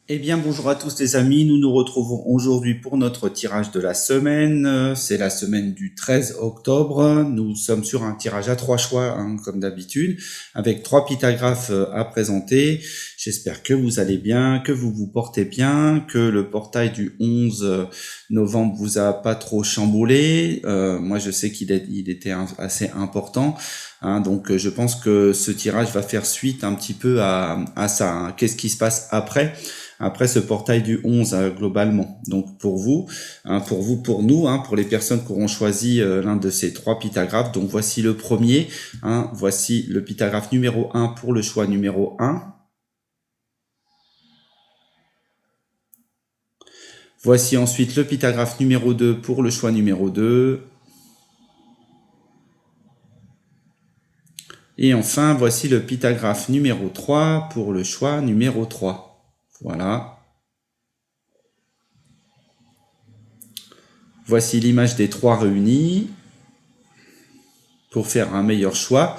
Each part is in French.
Eh bien, bonjour à tous les amis, nous nous retrouvons aujourd'hui pour notre tirage de la semaine. C'est la semaine du 13 octobre. Nous sommes sur un tirage à 3 choix, comme d'habitude, avec 3 pythagraphes à présenter. J'espère que vous allez bien, que vous vous portez bien, que le portail du 11 novembre vous a pas trop chamboulé. Moi, je sais qu'il était assez important. Donc, je pense que ce tirage va faire suite un petit peu à ça. Qu'est-ce qui se passe après ce portail du 11 globalement. Donc pour vous, pour nous, pour les personnes qui auront choisi l'un de ces 3 pythagraphes, donc voici le premier, voici le pythagraphe numéro 1 pour le choix numéro 1. Voici ensuite le pythagraphe numéro 2 pour le choix numéro 2. Et enfin, voici le pythagraphe numéro 3 pour le choix numéro 3. Voilà. Voici l'image des 3 réunis pour faire un meilleur choix.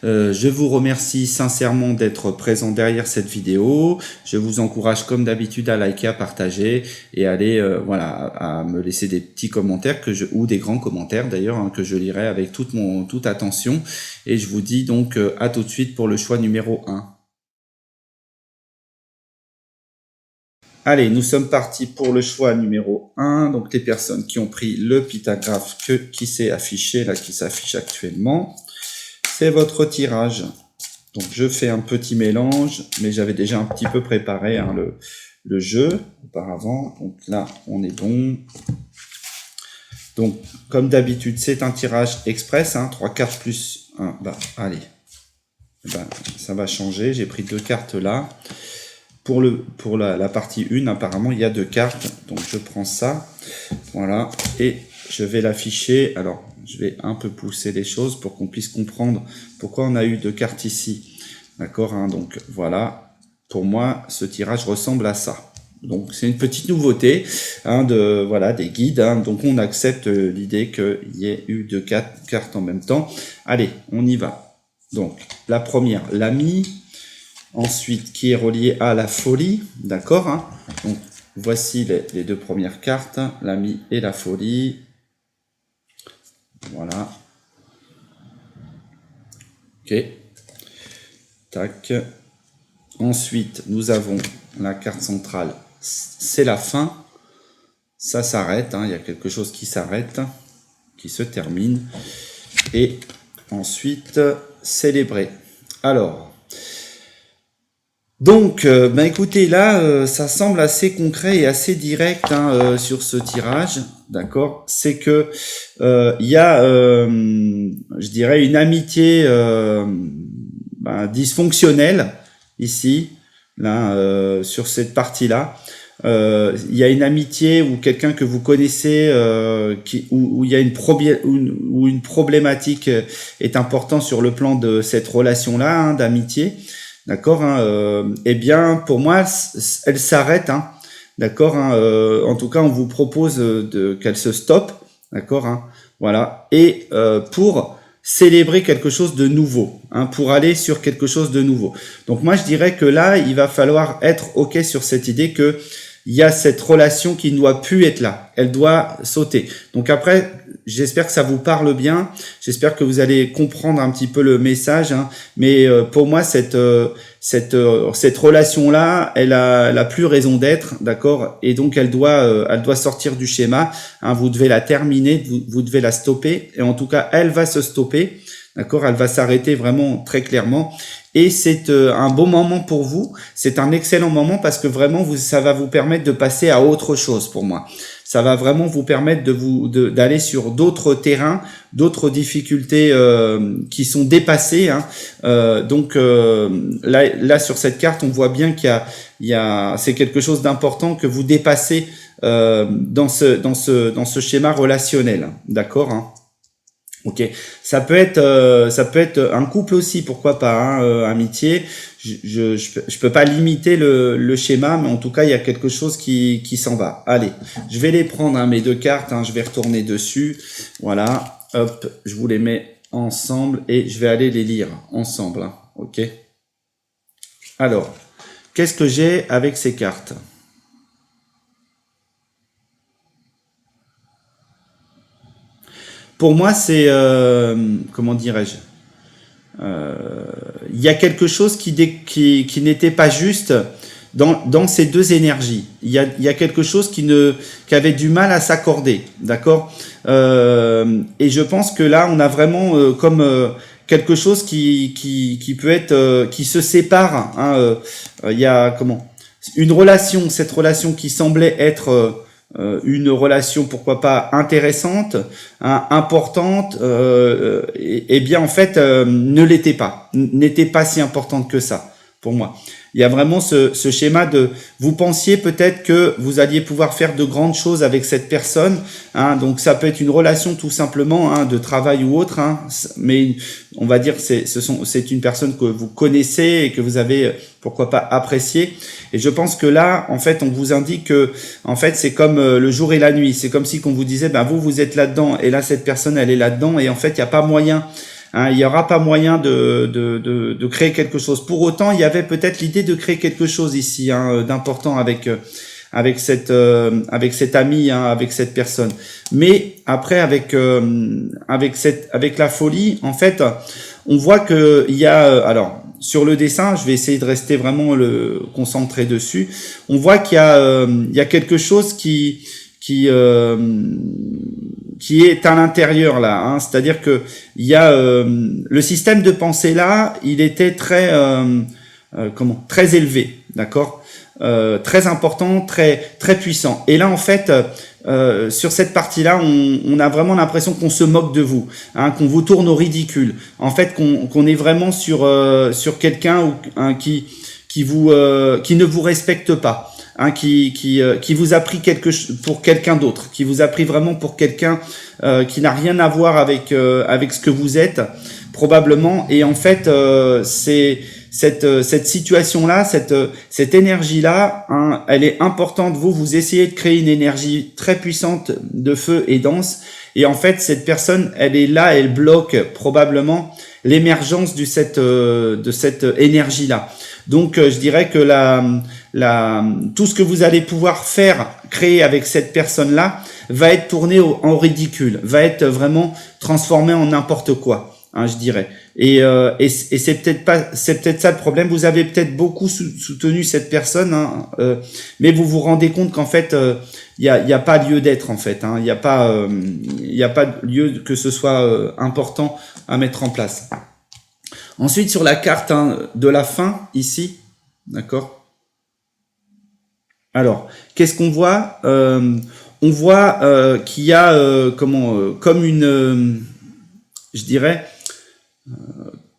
Je vous remercie sincèrement d'être présent derrière cette vidéo. Je vous encourage comme d'habitude à liker, à partager et à me laisser des petits commentaires ou des grands commentaires d'ailleurs que je lirai avec toute attention. Et je vous dis donc à tout de suite pour le choix numéro 1. Allez, nous sommes partis pour le choix numéro 1. Donc, les personnes qui ont pris le pythagraphe qui s'est affiché, là, qui s'affiche actuellement. C'est votre tirage. Donc, je fais un petit mélange, mais j'avais déjà un petit peu préparé le jeu auparavant. Donc là, on est bon. Donc, comme d'habitude, c'est un tirage express. 3 cartes plus 1. Allez. Ça va changer. J'ai pris 2 cartes là. Pour la partie 1, apparemment, il y a 2 cartes. Donc, je prends ça. Voilà. Et je vais l'afficher. Alors, je vais un peu pousser les choses pour qu'on puisse comprendre pourquoi on a eu 2 cartes ici. D'accord, donc, voilà. Pour moi, ce tirage ressemble à ça. Donc, c'est une petite nouveauté des guides. Donc, on accepte l'idée qu'il y ait eu 2 cartes en même temps. Allez, on y va. Donc, la première, l'ami. Ensuite, qui est relié à la folie, d'accord. Donc, voici les 2 premières cartes, l'ami et la folie. Voilà. Ok. Tac. Ensuite, nous avons la carte centrale, c'est la fin. Ça s'arrête, il y a quelque chose qui s'arrête, qui se termine. Et ensuite, célébrer. Alors, donc, écoutez, là, ça semble assez concret et assez direct sur ce tirage, d'accord. C'est que il y a, je dirais, une amitié dysfonctionnelle ici, là, sur cette partie-là. Il y a une amitié ou quelqu'un que vous connaissez où il y a une problématique est importante sur le plan de cette relation-là d'amitié. D'accord, eh bien, pour moi, elle s'arrête, d'accord. En tout cas, on vous propose qu'elle se stoppe, d'accord. Voilà, et pour célébrer quelque chose de nouveau, pour aller sur quelque chose de nouveau. Donc moi, je dirais que là, il va falloir être ok sur cette idée que il y a cette relation qui ne doit plus être là. Elle doit sauter. Donc après, j'espère que ça vous parle bien. J'espère que vous allez comprendre un petit peu le message. Mais pour moi, cette relation-là, elle a plus raison d'être, d'accord. Et donc elle doit sortir du schéma. Vous devez la terminer, vous devez la stopper. Et en tout cas, elle va se stopper, d'accord. Elle va s'arrêter vraiment très clairement. Et c'est un bon moment pour vous. C'est un excellent moment parce que vraiment, ça va vous permettre de passer à autre chose pour moi. Ça va vraiment vous permettre d'aller sur d'autres terrains, d'autres difficultés qui sont dépassées. Donc là, sur cette carte, on voit bien c'est quelque chose d'important que vous dépassez dans ce schéma relationnel. D'accord, Ok, ça peut être un couple aussi, pourquoi pas, amitié. Je peux pas limiter le schéma, mais en tout cas il y a quelque chose qui s'en va. Allez, je vais les prendre mes 2 cartes, je vais retourner dessus. Voilà, hop, je vous les mets ensemble et je vais aller les lire ensemble. Ok. Alors, qu'est-ce que j'ai avec ces cartes ? pour moi, c'est comment dirais-je, il y a quelque chose qui n'était pas juste dans ces deux énergies. Il y a quelque chose qui avait du mal à s'accorder, d'accord. Et je pense que là, on a vraiment comme quelque chose qui peut être qui se sépare. Hein, il y a une relation, cette relation qui semblait être une relation, pourquoi pas intéressante, hein, importante, et bien en fait ne l'était pas, n'était pas si importante que ça pour moi. Il y a vraiment ce schéma de, vous pensiez peut-être que vous alliez pouvoir faire de grandes choses avec cette personne, hein, donc ça peut être une relation tout simplement, hein, de travail ou autre, hein, mais on va dire c'est une personne que vous connaissez et que vous avez pourquoi pas apprécié. Et je pense que là, en fait, on vous indique que, en fait, c'est comme le jour et la nuit. C'est comme si qu'on vous disait, ben vous êtes là-dedans et là cette personne elle est là-dedans et en fait il n'y a pas moyen. Hein, il n'y aura pas moyen de créer quelque chose. Pour autant, il y avait peut-être l'idée de créer quelque chose ici, hein, d'important avec cet ami, hein, avec cette personne. Mais après, avec la folie, en fait, on voit que il y a alors sur le dessin, je vais essayer de rester vraiment concentré dessus. On voit qu'il y a quelque chose qui est à l'intérieur là, hein, c'est-à-dire que il y a le système de pensée là, il était très très élevé, d'accord, très important, très puissant. Et là en fait, sur cette partie-là, on a vraiment l'impression qu'on se moque de vous, hein, qu'on vous tourne au ridicule. En fait, qu'on est vraiment sur quelqu'un qui ne vous respecte pas. Hein, qui vous a pris pour quelqu'un d'autre, qui vous a pris vraiment pour quelqu'un qui n'a rien à voir avec ce que vous êtes probablement. Et en fait, c'est cette situation-là, cette énergie-là, hein, elle est importante. Vous essayez de créer une énergie très puissante de feu et dense. Et en fait, cette personne, elle est là, elle bloque probablement l'émergence de cette énergie-là. Donc, je dirais que tout ce que vous allez pouvoir créer avec cette personne-là, va être tourné en ridicule, va être vraiment transformé en n'importe quoi, hein, je dirais. Et c'est peut-être ça le problème. Vous avez peut-être beaucoup soutenu cette personne, hein, mais vous vous rendez compte qu'en fait, il y a pas lieu d'être en fait, hein, il y a pas lieu que ce soit important à mettre en place. Ensuite, sur la carte, hein, de la fin, ici, d'accord. Alors, qu'est-ce qu'on voit? On voit qu'il y a comme une, je dirais,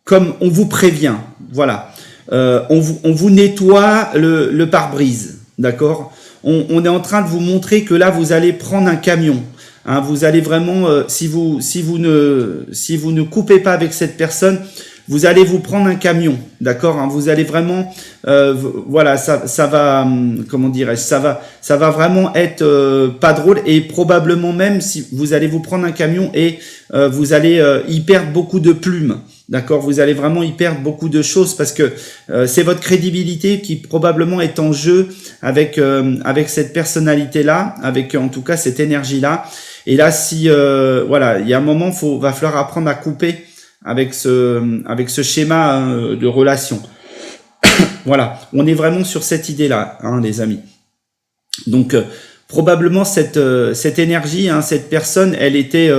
comme on vous prévient, voilà. On vous nettoie le pare-brise, d'accord. On est en train de vous montrer que là, vous allez prendre un camion. Hein, vous allez vraiment, si vous ne coupez pas avec cette personne, vous allez vous prendre un camion, d'accord, hein, vous allez vraiment, voilà, ça va, comment dirais-je, ça va vraiment être pas drôle et probablement même si vous allez vous prendre un camion et vous allez y perdre beaucoup de plumes, d'accord, vous allez vraiment y perdre beaucoup de choses parce que c'est votre crédibilité qui probablement est en jeu avec cette personnalité-là, avec en tout cas cette énergie-là. Et là, si voilà, il y a un moment, va falloir apprendre à couper avec ce schéma, hein, de relation. Voilà, on est vraiment sur cette idée-là, hein, les amis. Donc probablement cette énergie, hein, cette personne, elle était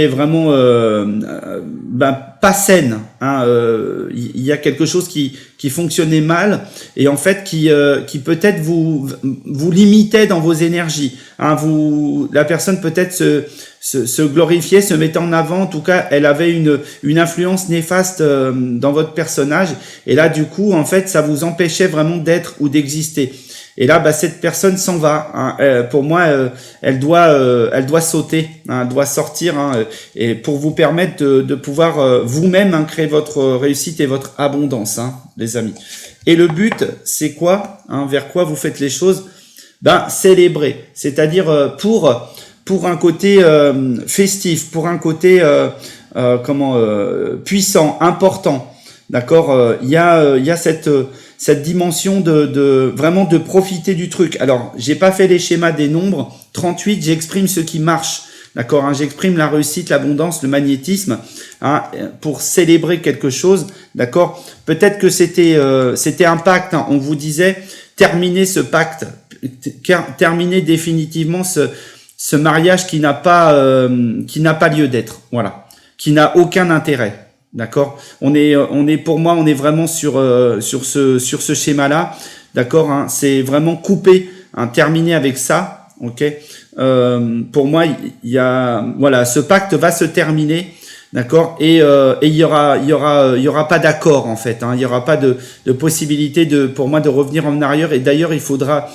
vraiment pas saine. Hein, il y a quelque chose qui fonctionnait mal et en fait qui peut-être vous limitait dans vos énergies. Hein, la personne peut-être se glorifiait, se mettait en avant. En tout cas, elle avait une influence néfaste dans votre personnage. Et là, du coup, en fait, ça vous empêchait vraiment d'être ou d'exister. Et là, cette personne s'en va. Hein. Pour moi, elle doit sauter, hein, elle doit sortir, hein, et pour vous permettre de pouvoir vous-même, hein, créer votre réussite et votre abondance, hein, les amis. Et le but, c'est quoi, hein, vers quoi vous faites les choses? Célébrer, c'est-à-dire pour un côté festif, pour un côté puissant, important. D'accord, il y a cette dimension de vraiment de profiter du truc. Alors, j'ai pas fait les schémas des nombres. 38, j'exprime ce qui marche. d'accord, hein, j'exprime la réussite, l'abondance, le magnétisme, hein, pour célébrer quelque chose, d'accord. Peut-être que c'était un pacte, hein, on vous disait, terminez ce pacte, terminez définitivement ce mariage qui n'a pas lieu d'être, voilà, qui n'a aucun intérêt. D'accord, on est pour moi, on est vraiment sur ce schéma-là, d'accord, hein, c'est vraiment coupé, hein, terminé avec ça, ok. Pour moi, il y a, voilà, ce pacte va se terminer, d'accord, et il y aura pas d'accord en fait, hein, il y aura pas de possibilité pour moi de revenir en arrière. Et d'ailleurs, il faudra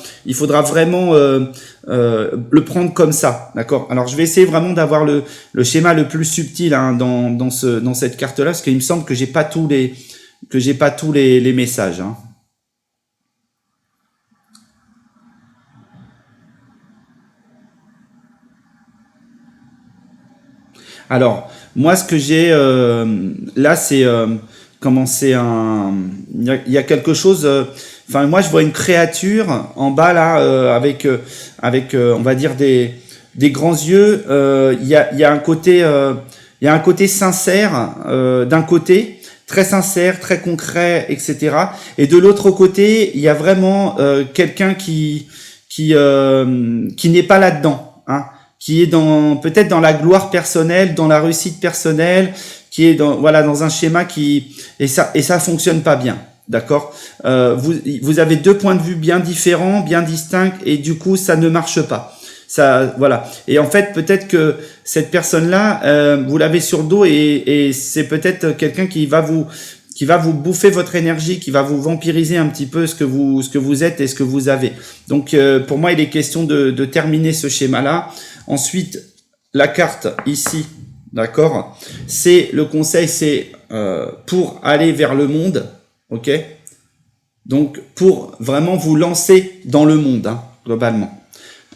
vraiment le prendre comme ça, d'accord. Alors, je vais essayer vraiment d'avoir le schéma le plus subtil, hein, dans cette carte-là, parce qu'il me semble que j'ai pas tous les messages, hein. Alors, moi, ce que j'ai là, c'est comment c'est un. Il y a quelque chose. Enfin, moi, je vois une créature en bas là, avec on va dire des grands yeux. Il y a un côté, il y a un côté sincère d'un côté, très sincère, très concret, etc. Et de l'autre côté, il y a vraiment quelqu'un qui n'est pas là-dedans, hein, qui est peut-être dans la gloire personnelle, dans la réussite personnelle, qui est dans un schéma et ça fonctionne pas bien, d'accord. Vous avez deux points de vue bien différents, bien distincts, et du coup ça ne marche pas. Ça, voilà. Et en fait, peut-être que cette personne-là, vous l'avez sur le dos, et c'est peut-être quelqu'un qui va vous bouffer votre énergie, qui va vous vampiriser un petit peu ce que vous êtes et ce que vous avez. Donc, pour moi, il est question de terminer ce schéma-là. Ensuite, la carte ici, d'accord, c'est le conseil, c'est pour aller vers le monde, ok. Donc, pour vraiment vous lancer dans le monde, hein, globalement.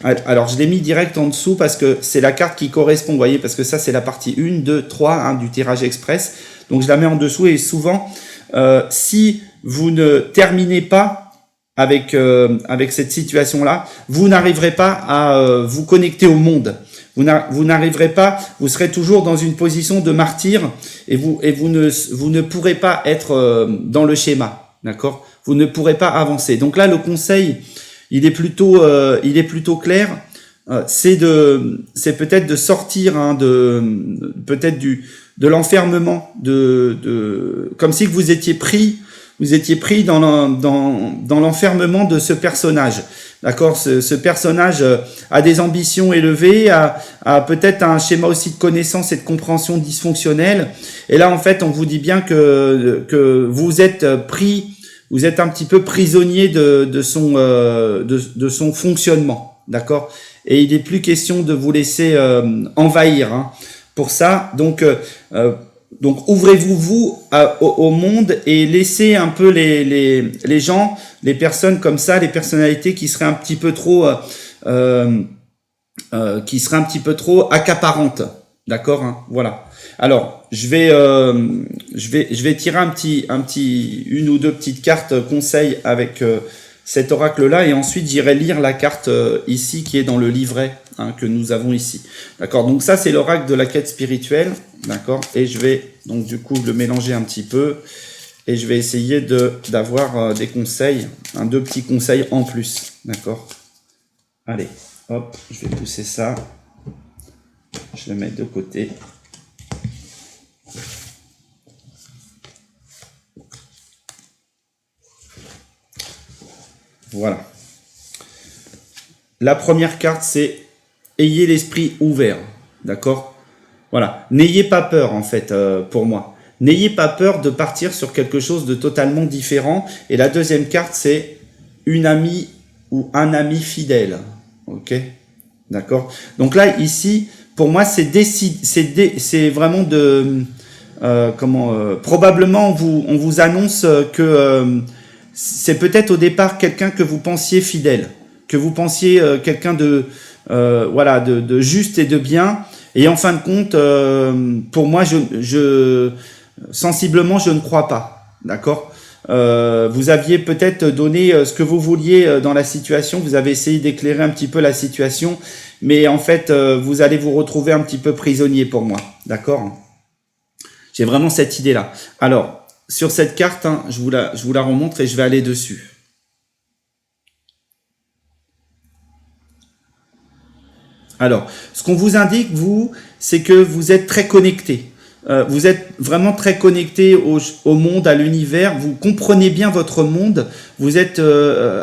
Alors, je l'ai mis direct en dessous parce que c'est la carte qui correspond, vous voyez, parce que ça, c'est la partie 1, 2, 3, hein, du tirage express. Donc, je la mets en dessous, et souvent, si vous ne terminez pas avec cette situation-là, vous n'arriverez pas à vous connecter au monde. Vous n'arriverez pas, vous serez toujours dans une position de martyr, et vous ne pourrez pas être dans le schéma, d'accord. Vous ne pourrez pas avancer. Donc là, le conseil, il est plutôt clair. C'est peut-être de sortir, hein, peut-être de l'enfermement, comme si vous étiez pris dans l'enfermement de ce personnage, d'accord. Ce personnage a des ambitions élevées, a peut-être un schéma aussi de connaissance et de compréhension dysfonctionnelle, et là en fait on vous dit bien que vous êtes un petit peu prisonnier de son fonctionnement, d'accord. Et il n'est plus question de vous laisser envahir, hein, pour ça. Donc ouvrez-vous au monde, et laissez un peu les gens, les personnes comme ça, les personnalités qui seraient un petit peu trop accaparantes, d'accord, hein, voilà. Alors, je vais tirer une ou deux petites cartes conseils avec cet oracle-là, et ensuite j'irai lire la carte ici qui est dans le livret, hein, que nous avons ici. D'accord. Donc ça, c'est l'oracle de la quête spirituelle, d'accord. Et je vais donc du coup le mélanger un petit peu, et je vais essayer d'avoir des conseils, deux petits conseils en plus, d'accord. Allez, hop, je vais pousser ça, je le mets de côté. Voilà. La première carte, c'est ayez l'esprit ouvert, d'accord. Voilà. N'ayez pas peur, en fait, pour moi. N'ayez pas peur de partir sur quelque chose de totalement différent. Et la deuxième carte, c'est une amie ou un ami fidèle, ok, d'accord. Donc là, ici, pour moi, c'est vraiment probablement on vous annonce que c'est peut-être au départ quelqu'un que vous pensiez fidèle, que vous pensiez quelqu'un de juste et de bien, et en fin de compte, pour moi, sensiblement, je ne crois pas, d'accord. Vous aviez peut-être donné ce que vous vouliez dans la situation, vous avez essayé d'éclairer un petit peu la situation, mais en fait, vous allez vous retrouver un petit peu prisonnier pour moi, d'accord? J'ai vraiment cette idée-là. Alors, sur cette carte, hein, je vous la remontre et je vais aller dessus. Alors, ce qu'on vous indique, vous, c'est que vous êtes très connecté. Vous êtes vraiment très connecté au monde, à l'univers. Vous comprenez bien votre monde. Vous êtes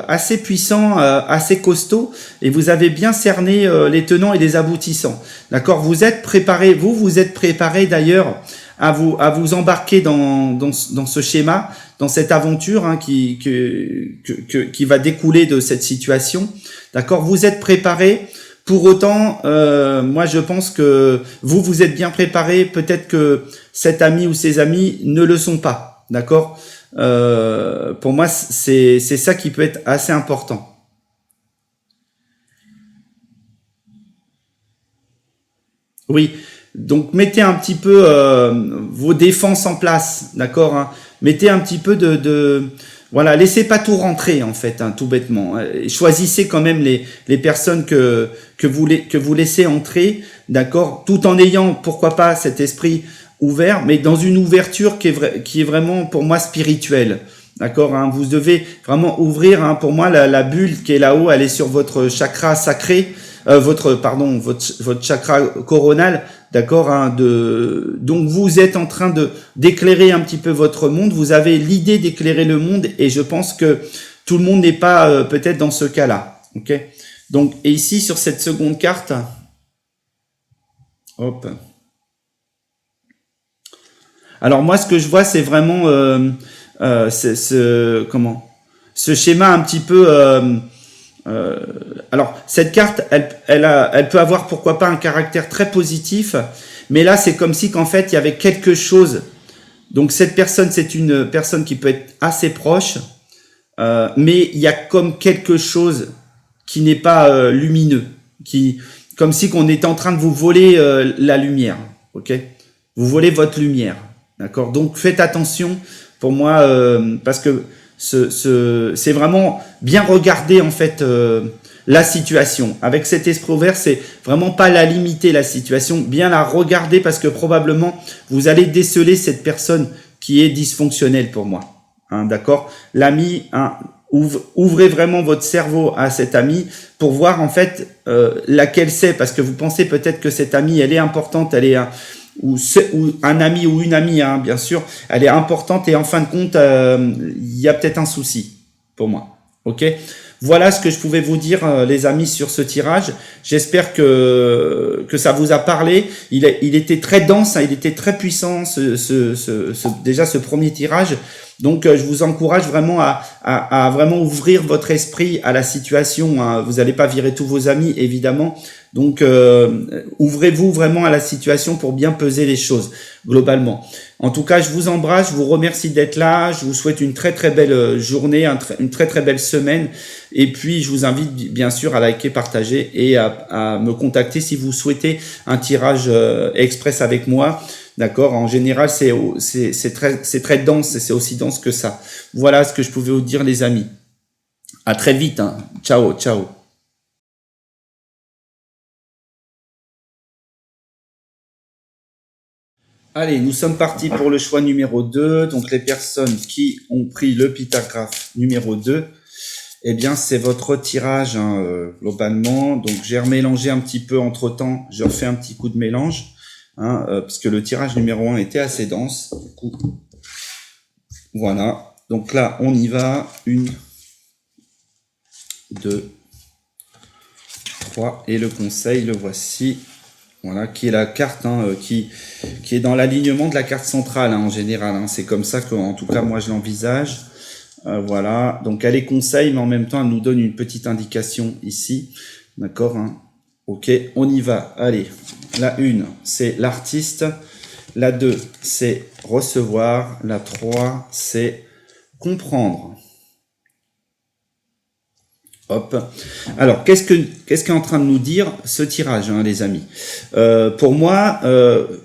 assez puissant, assez costaud, et vous avez bien cerné les tenants et les aboutissants. D'accord? Vous êtes préparé. Vous êtes préparé d'ailleurs à vous embarquer dans ce schéma, dans cette aventure hein, qui va découler de cette situation. D'accord? Vous êtes préparé. Pour autant, moi je pense que vous êtes bien préparé. Peut-être que cet ami ou ses amis ne le sont pas, d'accord. Pour moi, c'est ça qui peut être assez important. Oui, donc mettez un petit peu vos défenses en place, d'accord hein. Mettez un petit peu voilà, laissez pas tout rentrer en fait, hein, tout bêtement. Choisissez quand même les personnes que vous laissez entrer, d'accord, tout en ayant pourquoi pas cet esprit ouvert, mais dans une ouverture qui est vraiment pour moi spirituelle. D'accord, hein, vous devez vraiment ouvrir. Hein, pour moi, la bulle qui est là-haut, elle est sur votre chakra sacré, votre chakra coronal. D'accord, hein, donc vous êtes en train d'éclairer un petit peu votre monde. Vous avez l'idée d'éclairer le monde, et je pense que tout le monde n'est pas peut-être dans ce cas-là. Ok. Donc, et ici sur cette seconde carte, hop. Alors moi, ce que je vois, c'est vraiment ce schéma un petit peu. Alors cette carte, elle peut avoir pourquoi pas un caractère très positif, mais là c'est comme si qu'en fait il y avait quelque chose. Donc cette personne, c'est une personne qui peut être assez proche, mais il y a comme quelque chose qui n'est pas lumineux, comme si qu'on était en train de vous voler la lumière. Ok, vous volez votre lumière. D'accord. Donc faites attention pour moi parce que c'est vraiment bien regarder en fait la situation. Avec cet esprit ouvert, c'est vraiment pas la limiter la situation, bien la regarder parce que probablement vous allez déceler cette personne qui est dysfonctionnelle pour moi. Hein, d'accord. L'ami, hein, ouvrez vraiment votre cerveau à cet ami pour voir en fait laquelle c'est, parce que vous pensez peut-être que cette amie elle est importante, elle est ou un ami ou une amie, hein, bien sûr, elle est importante, et en fin de compte, il y a peut-être un souci pour moi. Ok, voilà ce que je pouvais vous dire, les amis, sur ce tirage. J'espère que ça vous a parlé. Il était très dense, hein, il était très puissant, déjà ce premier tirage. Donc, je vous encourage vraiment à vraiment ouvrir votre esprit à la situation. Hein. Vous n'allez pas virer tous vos amis, évidemment. Donc, ouvrez-vous vraiment à la situation pour bien peser les choses, globalement. En tout cas, je vous embrasse, je vous remercie d'être là. Je vous souhaite une très très belle journée, une très très belle semaine. Et puis, je vous invite bien sûr à liker, partager et à me contacter si vous souhaitez un tirage express avec moi. D'accord. En général, c'est très dense, et c'est aussi dense que ça. Voilà ce que je pouvais vous dire, les amis. À très vite. Hein. Ciao, ciao. Allez, nous sommes partis pour le choix numéro 2. Donc, les personnes qui ont pris le pitagraphe numéro 2, eh bien, c'est votre tirage, hein, globalement. Donc, j'ai remélangé un petit peu entre-temps. Je refais un petit coup de mélange. Hein, parce que le tirage numéro 1 était assez dense. Du coup, voilà. Donc là, on y va. 1, 2, 3. Et le conseil, le voici. Voilà, qui est la carte hein, qui est dans l'alignement de la carte centrale, hein, en général. Hein. C'est comme ça que, en tout cas, moi, je l'envisage. Voilà. Donc, elle est conseil, mais en même temps, elle nous donne une petite indication ici. D'accord, hein. Ok, on y va. Allez, la 1, c'est l'artiste. La 2, c'est recevoir. La 3, c'est comprendre. Hop. Alors, qu'est-ce qu'est en train de nous dire ce tirage, hein, les amis? Pour moi,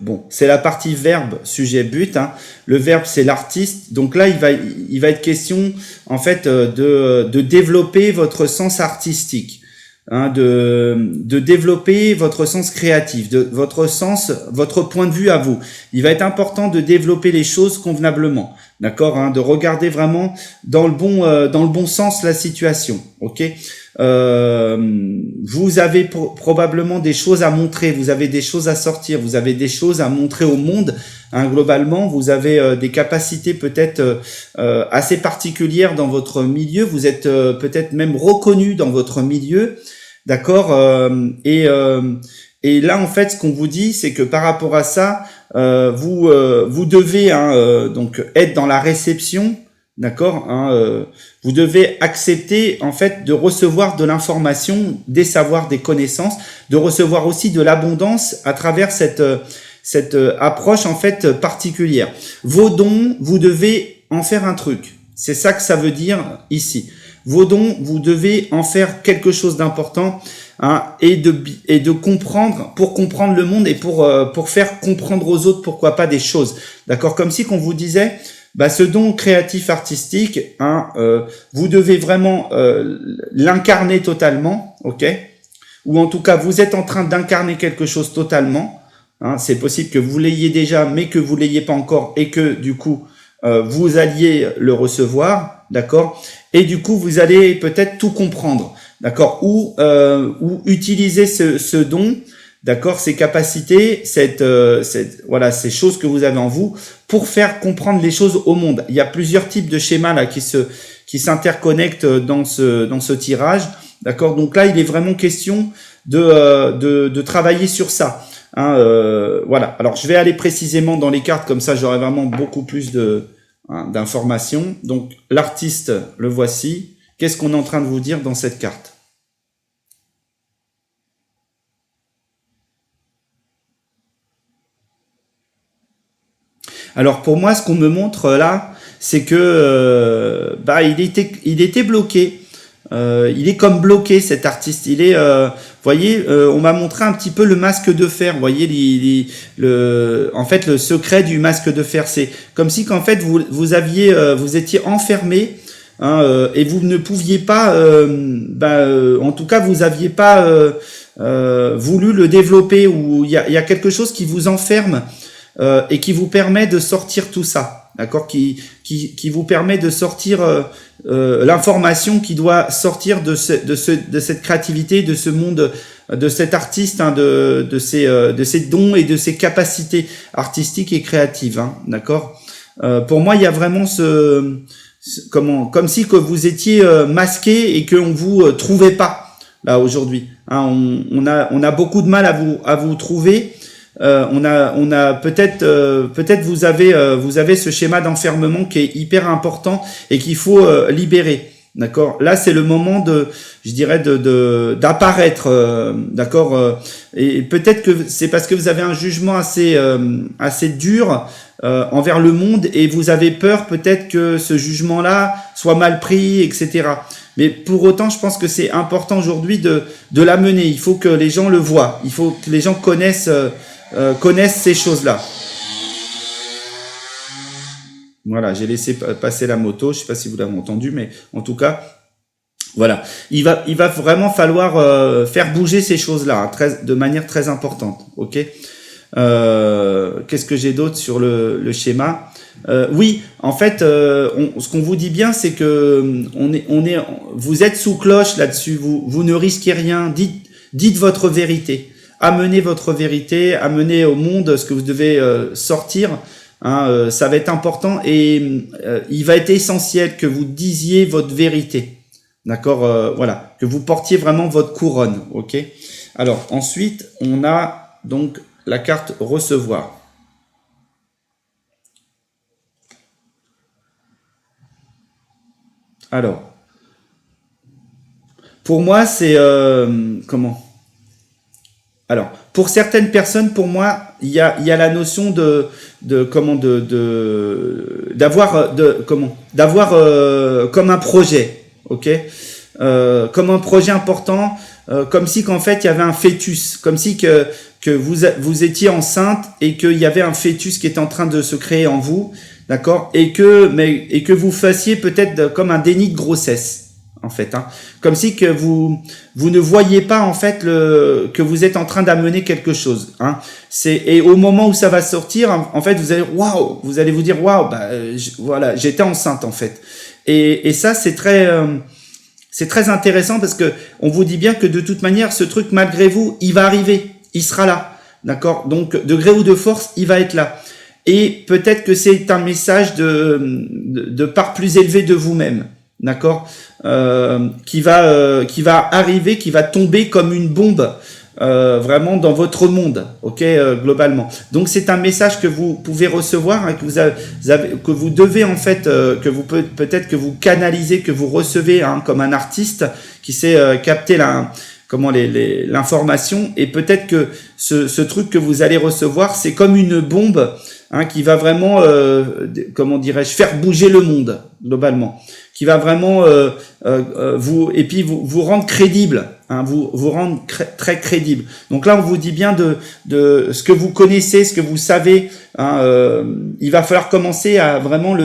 bon, c'est la partie verbe, sujet, but. Hein. Le verbe, c'est l'artiste. Donc là, il va être question, en fait, de développer votre sens artistique. hein, de développer votre sens créatif, votre point de vue à vous. Il va être important de développer les choses convenablement, d'accord, hein, de regarder vraiment dans le bon sens la situation, ok. Vous avez probablement des choses à montrer, vous avez des choses à sortir, vous avez des choses à montrer au monde, hein, globalement, vous avez des capacités peut-être assez particulières dans votre milieu, vous êtes peut-être même reconnu dans votre milieu, d'accord, et là en fait ce qu'on vous dit c'est que par rapport à ça, vous devez donc être dans la réception. D'accord, hein, vous devez accepter en fait de recevoir de l'information, des savoirs, des connaissances, de recevoir aussi de l'abondance à travers cette approche en fait particulière. Vos dons, vous devez en faire un truc. C'est ça que ça veut dire ici. Vos dons, vous devez en faire quelque chose d'important, hein, et de comprendre, pour comprendre le monde et pour faire comprendre aux autres pourquoi pas des choses. D'accord, comme si qu'on vous disait. Bah, ce don créatif artistique, hein, vous devez vraiment l'incarner totalement, ok, ou en tout cas vous êtes en train d'incarner quelque chose totalement, hein, c'est possible que vous l'ayez déjà mais que vous l'ayez pas encore et que du coup vous alliez le recevoir, d'accord, et du coup vous allez peut-être tout comprendre, d'accord, ou utiliser ce don, d'accord, ces capacités, voilà, ces choses que vous avez en vous pour faire comprendre les choses au monde. Il y a plusieurs types de schémas là qui s'interconnectent dans ce tirage, d'accord. Donc là, il est vraiment question de travailler sur ça. Hein, voilà. Alors, je vais aller précisément dans les cartes, comme ça, j'aurai vraiment beaucoup plus d'informations. Donc, l'artiste, le voici. Qu'est-ce qu'on est en train de vous dire dans cette carte ? Alors pour moi, ce qu'on me montre là, c'est que il était bloqué. Il est comme bloqué cet artiste. Il est, voyez, on m'a montré un petit peu le masque de fer. Vous voyez, en fait, le secret du masque de fer, c'est comme si qu'en fait vous étiez enfermé. Hein, et vous ne pouviez pas, en tout cas, vous aviez pas voulu le développer, ou il y a quelque chose qui vous enferme. Et qui vous permet de sortir tout ça, d'accord, qui vous permet de sortir l'information qui doit sortir de cette créativité, de ce monde, de cet artiste, hein, de ses dons et de ses capacités artistiques et créatives, hein, d'accord. Pour moi, il y a vraiment comme si que vous étiez masqué et qu'on vous trouvait pas là aujourd'hui. Hein, on a beaucoup de mal à vous trouver. On a peut-être vous avez ce schéma d'enfermement qui est hyper important et qu'il faut libérer, d'accord. Là c'est le moment je dirais d'apparaître, d'accord, et peut-être que c'est parce que vous avez un jugement assez dur envers le monde et vous avez peur peut-être que ce jugement là soit mal pris, etc. Mais pour autant, je pense que c'est important aujourd'hui de l'amener. Il faut que les gens le voient, il faut que les gens connaissent ces choses-là. Voilà, j'ai laissé passer la moto, je sais pas si vous l'avez entendu, mais en tout cas, voilà. Il va vraiment falloir faire bouger ces choses-là, hein, de manière très importante, ok. Qu'est-ce que j'ai d'autre sur le schéma? Oui, en fait, ce qu'on vous dit bien, c'est que vous êtes sous cloche là-dessus, vous ne risquez rien, dites votre vérité. Amenez votre vérité, amenez au monde ce que vous devez sortir, hein, ça va être important et il va être essentiel que vous disiez votre vérité, d'accord, voilà, que vous portiez vraiment votre couronne, ok. Alors ensuite, on a donc la carte recevoir. Alors, pour moi, c'est comment? Alors, pour certaines personnes, pour moi, il y a la notion d'avoir comme un projet, ok, comme un projet important, comme si qu'en fait il y avait un fœtus, comme si que vous étiez enceinte et qu'il y avait un fœtus qui est en train de se créer en vous, d'accord, et que vous fassiez peut-être comme un déni de grossesse, en fait, hein. Comme si que vous ne voyez pas en fait que vous êtes en train d'amener quelque chose, hein. Et au moment où ça va sortir, en fait, vous allez vous dire waouh, voilà, j'étais enceinte en fait. Et ça c'est très intéressant parce que on vous dit bien que de toute manière, ce truc malgré vous, il va arriver, il sera là, d'accord. Donc de gré ou de force, il va être là. Et peut-être que c'est un message de part plus élevée de vous-même, d'accord, qui va arriver, qui va tomber comme une bombe, vraiment dans votre monde, ok, globalement. Donc c'est un message que vous pouvez recevoir, hein, que vous devez en fait, que vous peut-être que vous canalisez, que vous recevez, hein, comme un artiste qui sait capter l'information, et peut-être que ce truc que vous allez recevoir, c'est comme une bombe, hein, qui va vraiment, comment dirais-je, faire bouger le monde globalement, qui va vraiment vous rendre crédible, hein, vous rendre très crédible. Donc là, on vous dit bien de ce que vous connaissez, ce que vous savez, hein, il va falloir commencer à vraiment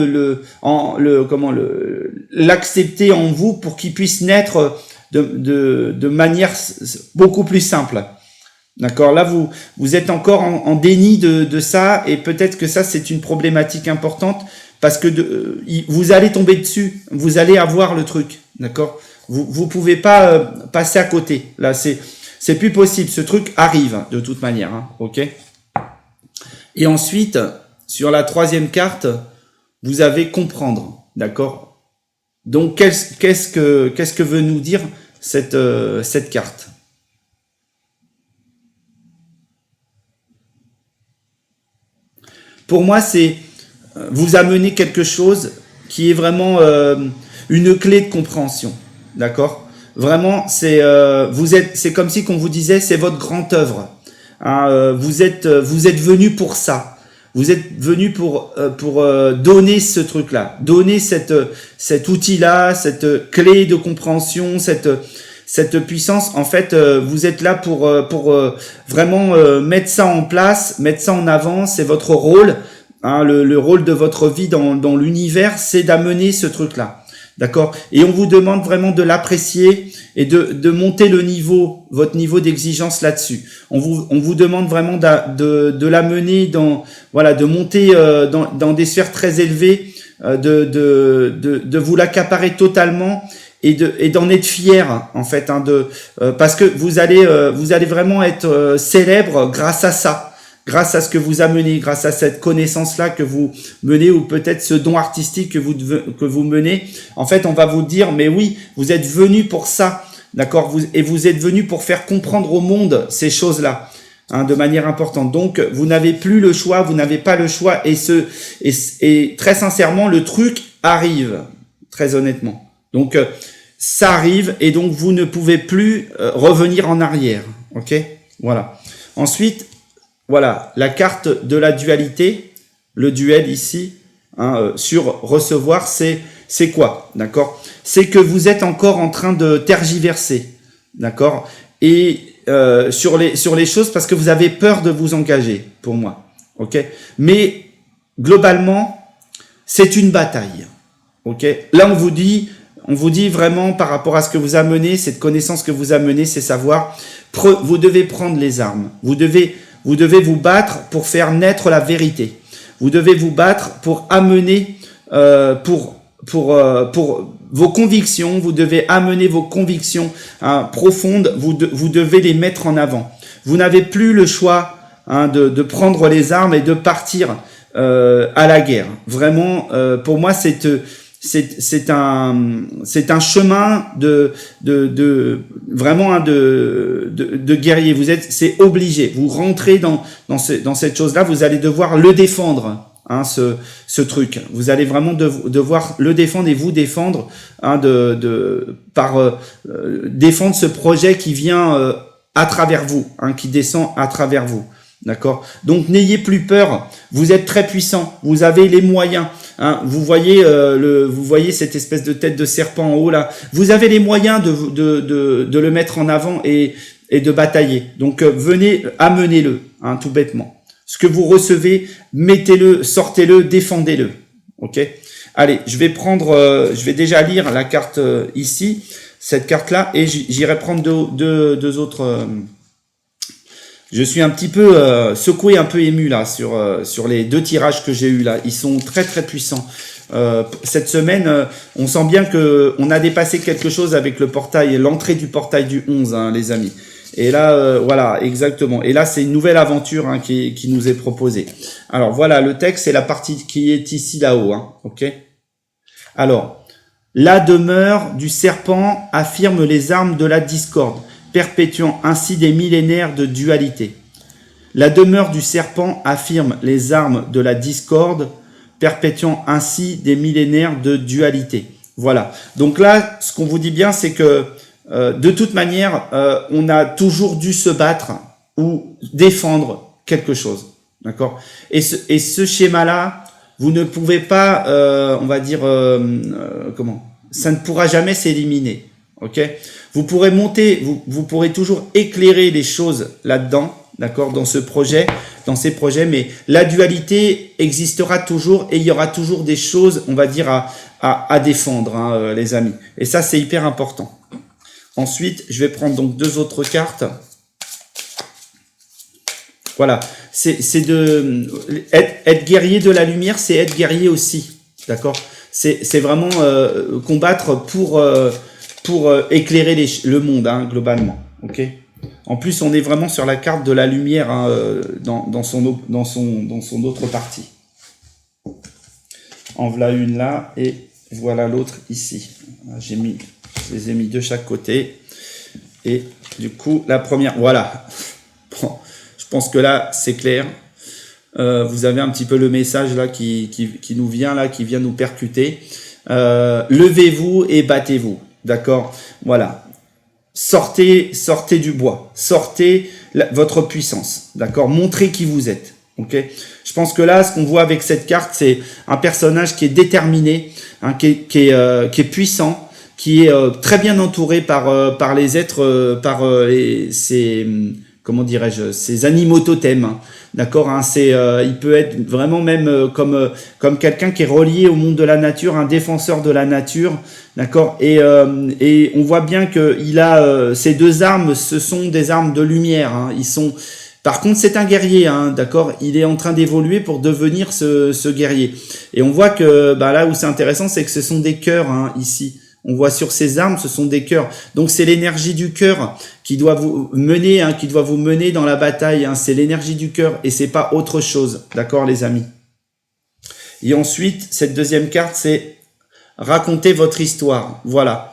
l'accepter en vous pour qu'il puisse naître de manière beaucoup plus simple. D'accord, là vous êtes encore en déni de ça, et peut-être que ça c'est une problématique importante parce que vous allez tomber dessus, vous allez avoir le truc, d'accord. Vous pouvez pas passer à côté. Là c'est plus possible, ce truc arrive de toute manière, hein, ok. Et ensuite sur la troisième carte, vous avez comprendre, d'accord. Donc qu'est-ce que veut nous dire cette carte? Pour moi, c'est vous amener quelque chose qui est vraiment une clé de compréhension, d'accord. Vraiment, c'est comme si qu'on vous disait, c'est votre grande œuvre, hein, vous êtes venu pour ça, vous êtes venu pour donner ce truc-là, donner cet outil-là, cette clé de compréhension, cette puissance. En fait, vous êtes là pour vraiment mettre ça en place, mettre ça en avant. C'est votre rôle, hein, le rôle de votre vie dans l'univers, c'est d'amener ce truc-là, d'accord. Et on vous demande vraiment de l'apprécier et de monter votre niveau d'exigence là-dessus. On vous demande vraiment de l'amener de monter dans des sphères très élevées, de vous l'accaparer totalement, et d'en être fier, en fait, hein, parce que vous allez vraiment être célèbre grâce à ça, grâce à ce que vous amenez, grâce à cette connaissance-là que vous menez, ou peut-être ce don artistique que vous menez. En fait, on va vous dire, mais oui, vous êtes venu pour ça, d'accord, vous êtes venu pour faire comprendre au monde ces choses-là, hein, de manière importante. Donc, vous n'avez plus le choix, vous n'avez pas le choix, et très sincèrement, le truc arrive, très honnêtement. Donc, ça arrive, et donc vous ne pouvez plus revenir en arrière, ok. Voilà. Ensuite, voilà, la carte de la dualité, le duel ici, hein, sur recevoir, c'est quoi, d'accord. C'est que vous êtes encore en train de tergiverser, d'accord, et sur les choses, parce que vous avez peur de vous engager, pour moi, ok. Mais globalement, c'est une bataille, ok. Là, on vous dit vraiment, par rapport à ce que vous amenez, cette connaissance que vous amenez, c'est savoir, vous devez prendre les armes. Vous devez vous battre pour faire naître la vérité. Vous devez vous battre pour amener, pour vos convictions. Vous devez amener vos convictions, hein, profondes. Vous devez les mettre en avant. Vous n'avez plus le choix, hein, de prendre les armes et de partir à la guerre. Vraiment, pour moi, c'est un chemin vraiment, hein, de guerrier. C'est obligé. Vous rentrez dans cette chose-là, vous allez devoir le défendre, hein, ce truc. Vous allez vraiment devoir le défendre et vous défendre, hein, défendre ce projet qui vient à travers vous, hein, qui descend à travers vous. D'accord. Donc n'ayez plus peur. Vous êtes très puissant. Vous avez les moyens. Hein, vous voyez cette espèce de tête de serpent en haut là. Vous avez les moyens de le mettre en avant et de batailler. Donc venez, amenez-le, hein, tout bêtement. Ce que vous recevez, mettez-le, sortez-le, défendez-le. Ok. Allez, je vais déjà lire la carte ici, cette carte-là, et j'irai prendre deux autres. Je suis un petit peu secoué, un peu ému là sur les 2 tirages que j'ai eu là. Ils sont très très puissants. Cette semaine, on sent bien que on a dépassé quelque chose avec le portail, l'entrée du portail du 11, hein, les amis. Et là, voilà, exactement. Et là, c'est une nouvelle aventure hein, qui nous est proposée. Alors voilà, le texte, c'est la partie qui est ici là-haut. Hein, ok. Alors, la demeure du serpent affirme les armes de la discorde, perpétuant ainsi des millénaires de dualité. La demeure du serpent affirme les armes de la discorde, perpétuant ainsi des millénaires de dualité. Voilà. Donc là, ce qu'on vous dit bien, c'est que de toute manière, on a toujours dû se battre ou défendre quelque chose. D'accord ? Et ce schéma-là, vous ne pouvez pas, on va dire, comment ? Ça ne pourra jamais s'éliminer. Ok ? Vous pourrez monter, vous pourrez toujours éclairer les choses là-dedans, d'accord, dans ces projets, mais la dualité existera toujours et il y aura toujours des choses, on va dire, à défendre, hein, les amis. Et ça, c'est hyper important. Ensuite, je vais prendre donc 2 autres cartes. Voilà, c'est être guerrier de la lumière, c'est être guerrier aussi, d'accord. C'est vraiment combattre pour éclairer le monde, hein, globalement, ok. En plus, on est vraiment sur la carte de la lumière hein, dans son autre partie. En voilà une là et voilà l'autre ici. Je les ai mis de chaque côté. Et du coup, la première, voilà. Bon, je pense que là, c'est clair. Vous avez un petit peu le message là qui nous vient là, qui vient nous percuter. Levez-vous et battez-vous, d'accord. Voilà. Sortez du bois, sortez votre puissance, d'accord. Montrez qui vous êtes, ok. Je pense que là, ce qu'on voit avec cette carte, c'est un personnage qui est déterminé, hein, qui est puissant, qui est très bien entouré par les êtres, comment dirais-je, ces animaux totems, hein, d'accord, hein, il peut être vraiment même comme quelqu'un qui est relié au monde de la nature, un défenseur de la nature, d'accord, et on voit bien que il a ces 2 armes, ce sont des armes de lumière, hein, par contre, c'est un guerrier, hein, d'accord. Il est en train d'évoluer pour devenir ce guerrier. Et on voit que là où c'est intéressant, c'est que ce sont des cœurs hein, ici. On voit sur ces armes, ce sont des cœurs. Donc c'est l'énergie du cœur qui doit vous mener, hein, dans la bataille. Hein. C'est l'énergie du cœur et c'est pas autre chose, d'accord, les amis. Et ensuite, cette deuxième carte, c'est raconter votre histoire. Voilà.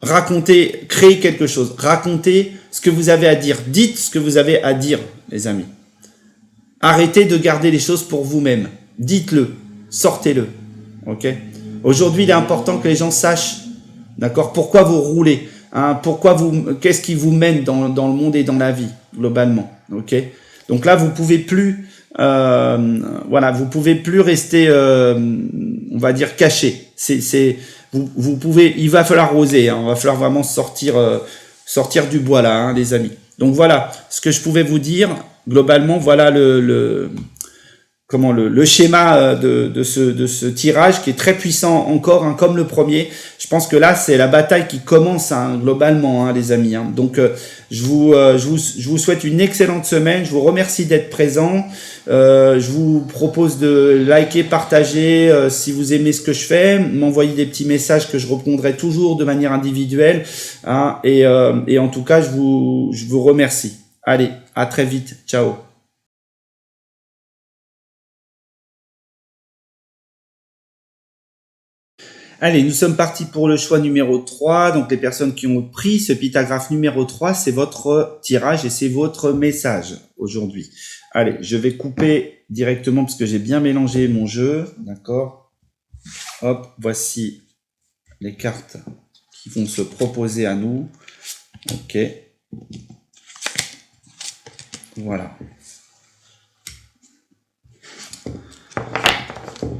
Racontez, créez quelque chose. Racontez ce que vous avez à dire. Dites ce que vous avez à dire, les amis. Arrêtez de garder les choses pour vous-même. Dites-le. Sortez-le. Ok ? Aujourd'hui, il est important que les gens sachent, d'accord, pourquoi vous roulez, hein, qu'est-ce qui vous mène dans le monde et dans la vie, globalement. Ok ? Donc là, vous pouvez plus, vous pouvez plus rester, on va dire, caché. Vous pouvez, il va falloir oser, hein, il va falloir vraiment sortir du bois là, hein, les amis. Donc voilà, ce que je pouvais vous dire, globalement, voilà le schéma de ce tirage qui est très puissant encore, hein, comme le premier. Je pense que là, c'est la bataille qui commence hein, globalement, hein, les amis. Hein. Donc, je vous souhaite une excellente semaine. Je vous remercie d'être présents. Je vous propose de liker, partager si vous aimez ce que je fais, m'envoyer des petits messages que je répondrai toujours de manière individuelle. Hein, et en tout cas, je vous remercie. Allez, à très vite. Ciao. Allez, nous sommes partis pour le choix numéro 3. Donc, les personnes qui ont pris ce pitagraphe numéro 3, c'est votre tirage et c'est votre message aujourd'hui. Allez, je vais couper directement parce que j'ai bien mélangé mon jeu. D'accord ? Hop, voici les cartes qui vont se proposer à nous. Ok. Voilà.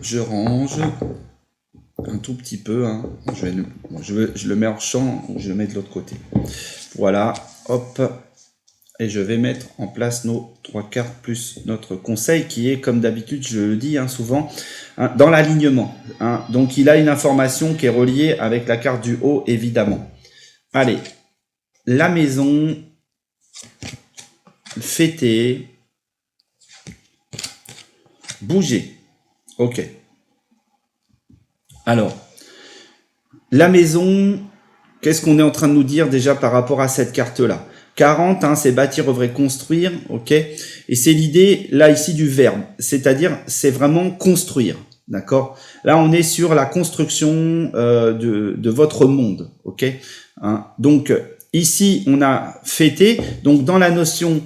Je range un tout petit peu, hein. Je le mets en champ ou je le mets de l'autre côté. Voilà, hop, et je vais mettre en place nos 3 cartes plus notre conseil qui est, comme d'habitude, je le dis souvent, dans l'alignement. Donc, il a une information qui est reliée avec la carte du haut, évidemment. Allez, la maison, fêter, bouger. Ok. Alors, la maison, qu'est-ce qu'on est en train de nous dire déjà par rapport à cette carte-là? 40, c'est bâtir, œuvrer, construire, ok. Et c'est l'idée, là, ici, du verbe. C'est-à-dire, c'est vraiment construire, d'accord. Là, on est sur la construction de votre monde, ok. Donc, ici, on a fêté. Donc, dans la notion,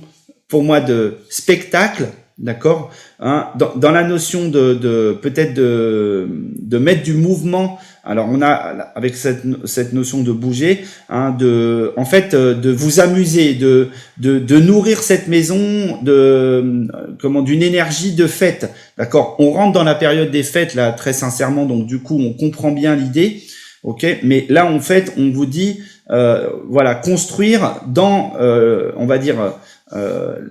pour moi, de spectacle, d'accord, dans la notion peut-être de mettre du mouvement. Alors on a avec cette notion de bouger, en fait de vous amuser, de nourrir cette maison d'une énergie de fête, d'accord. On rentre dans la période des fêtes là, très sincèrement, donc du coup on comprend bien l'idée, ok. Mais là en fait on vous dit voilà, construire dans on va dire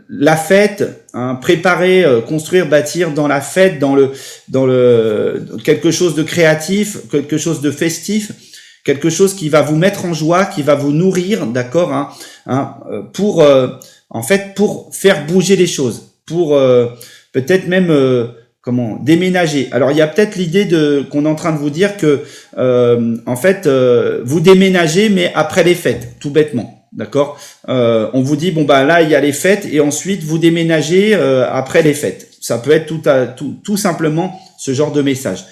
la fête, préparer, construire, bâtir dans la fête, dans le quelque chose de créatif, quelque chose de festif, quelque chose qui va vous mettre en joie, qui va vous nourrir, d'accord, pour en fait pour faire bouger les choses, pour peut-être même déménager. Alors il y a peut-être l'idée qu'on est en train de vous dire que en fait vous déménagez mais après les fêtes, tout bêtement. D'accord, on vous dit bon bah là il y a les fêtes et ensuite vous déménagez après les fêtes. Ça peut être tout simplement ce genre de message.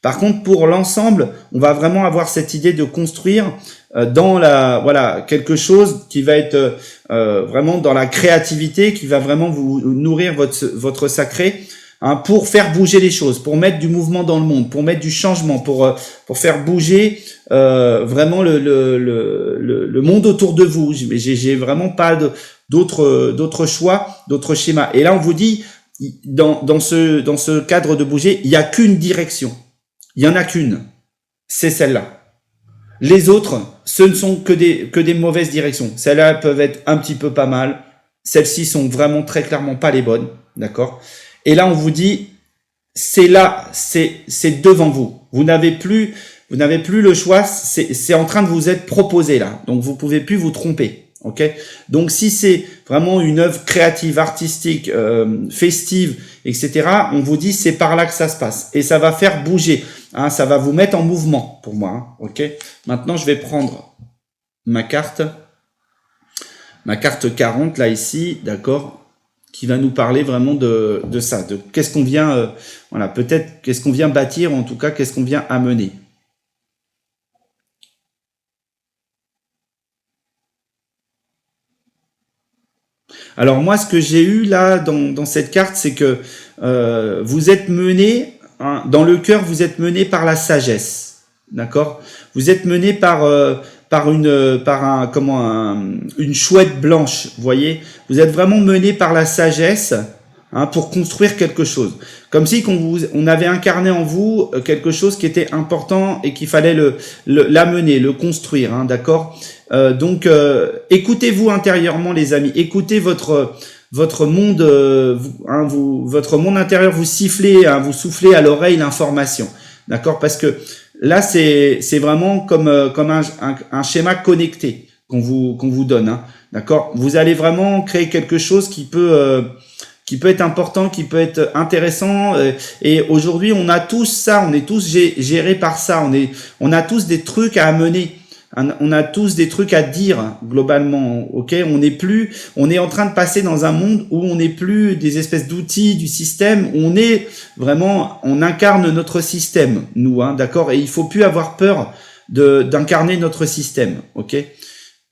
Par contre pour l'ensemble, on va vraiment avoir cette idée de construire dans quelque chose qui va être vraiment dans la créativité, qui va vraiment vous nourrir votre sacré. Pour faire bouger les choses, pour mettre du mouvement dans le monde, pour mettre du changement, pour faire bouger vraiment le monde autour de vous. J'ai vraiment pas d'autres choix, d'autres schémas. Et là, on vous dit dans ce cadre de bouger, il y a qu'une direction. Il y en a qu'une. C'est celle-là. Les autres, ce ne sont que des mauvaises directions. Celles-là peuvent être un petit peu pas mal. Celles-ci sont vraiment très clairement pas les bonnes, d'accord? Et là, on vous dit, c'est là, c'est devant vous. Vous n'avez plus le choix. C'est en train de vous être proposé là. Donc, vous pouvez plus vous tromper. Ok. Donc, si c'est vraiment une œuvre créative, artistique, festive, etc., on vous dit, c'est par là que ça se passe. Et ça va faire bouger. Ça va vous mettre en mouvement pour moi. Ok. Maintenant, je vais prendre ma carte 40 là ici, d'accord, qui va nous parler vraiment de ça, de qu'est-ce qu'on vient, peut-être qu'est-ce qu'on vient bâtir, en tout cas qu'est-ce qu'on vient amener. Alors moi, ce que j'ai eu là dans cette carte, c'est que vous êtes mené, dans le cœur, vous êtes mené par la sagesse, d'accord. Vous êtes mené par une chouette blanche, vous voyez. Vous êtes vraiment mené par la sagesse pour construire quelque chose. Comme si on avait incarné en vous quelque chose qui était important et qu'il fallait l'amener, le construire, d'accord. Donc écoutez-vous intérieurement, les amis. Écoutez votre monde, votre monde intérieur. Vous sifflez, vous soufflez à l'oreille l'information, d'accord, parce que là, c'est vraiment comme un schéma connecté qu'on vous donne, d'accord. Vous allez vraiment créer quelque chose qui peut être important, qui peut être intéressant. Et aujourd'hui, on a tous ça, on est tous gérés par ça. On a tous des trucs à amener. On a tous des trucs à dire globalement, ok. On est en train de passer dans un monde où on n'est plus des espèces d'outils du système. On incarne notre système, nous, d'accord. Et il faut plus avoir peur d'incarner notre système, ok.